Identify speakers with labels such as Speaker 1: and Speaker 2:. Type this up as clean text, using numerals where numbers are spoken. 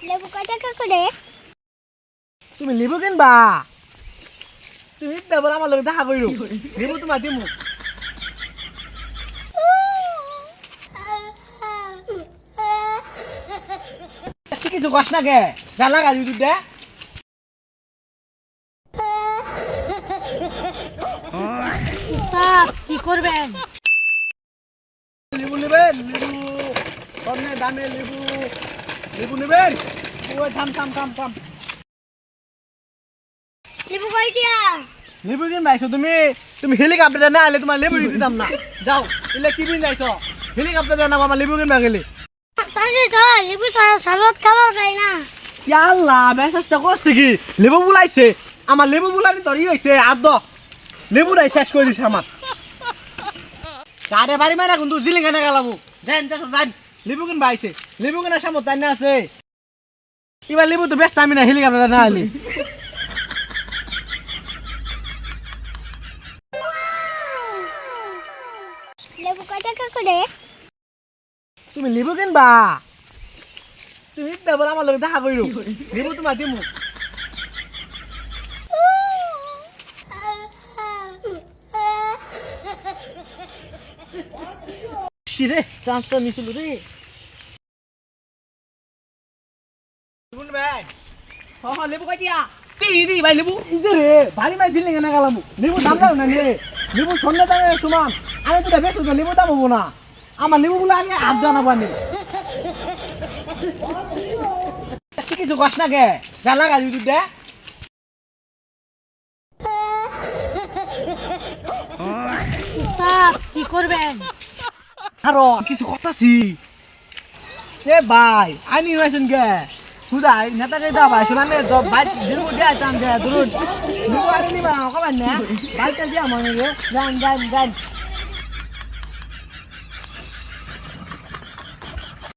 Speaker 1: লেবু কয় টাকা করে?
Speaker 2: তুমি লেবু কিনবা? তুমি দেবর আমার লগে দেখা কইরো। লেবু তোমার দিমু। কিছু কস না কে? জালা গালি দুটা।
Speaker 1: কি করবেন?
Speaker 2: লেবু নেবেন? লেবু কমে দামে লেবু। লেবু নেবেন? ওই থাম।
Speaker 1: লেবু কয় টাকা?
Speaker 2: লেবু কিন ভাইছো তুমি? তুমি হেলিকপ্টারে না আইলে তোমার লেবু দিতাম না। যাও, এলে কি বিন যাইছো? হেলিকপ্টারে না আমার লেবু কিনবা গেলে।
Speaker 1: তাহলে তো লেবু সালাদ খাওয়া যায় না।
Speaker 2: ইয়া আল্লাহ, মেসেজটা করছে কি? লেবু বুলাইছে। আমার লেবু বুলানি তরি হইছে আদ। লেবু রাই শেষ করে দিছে আমার। কারে বাড়ি মারা কিন্তু জিলিং এনে গেলামু। যান। লেবু কিনবা আইছে। লেবু কিনা সামত তাই না আছে। এবার লেবু তো ব্যস্ত আমি না হেলিকপ্টারে না আইলি।
Speaker 1: লেবু কয় টাকা করে?
Speaker 2: তুমি লেবু কিনবা? তুমি দেবর আমার লগে দেখা কইরো। লেবু তোমার দিমু। শিরে চান্সটা মিছিল রে। লেবু ভাই। হ্যাঁ লেবু কাটিয়া। দি ভাই লেবু ইদে রে ভারী মাই দিলে না গেলাম। লেবু দাম দাও না রে। লেবু সন্ধ্যা দামে সমান। আমি তো বেশ তো লেবু দাম হবো না। আমার লেবু গুলো আমি হাত দাও না পানি। কিছু কস না কে? জালা গালি দুটা।
Speaker 1: কি করবেন?
Speaker 2: আরো কিছু কথাছি। এ ভাই আইনি হয়েছেন কে? খুদাই নেতাকে দা ভাই শোনানে জব ভাই দিরু দিয়া চান কে দুরুন দুরু আইনি বা কবান না ভাইটা দিয়া মনে রে যান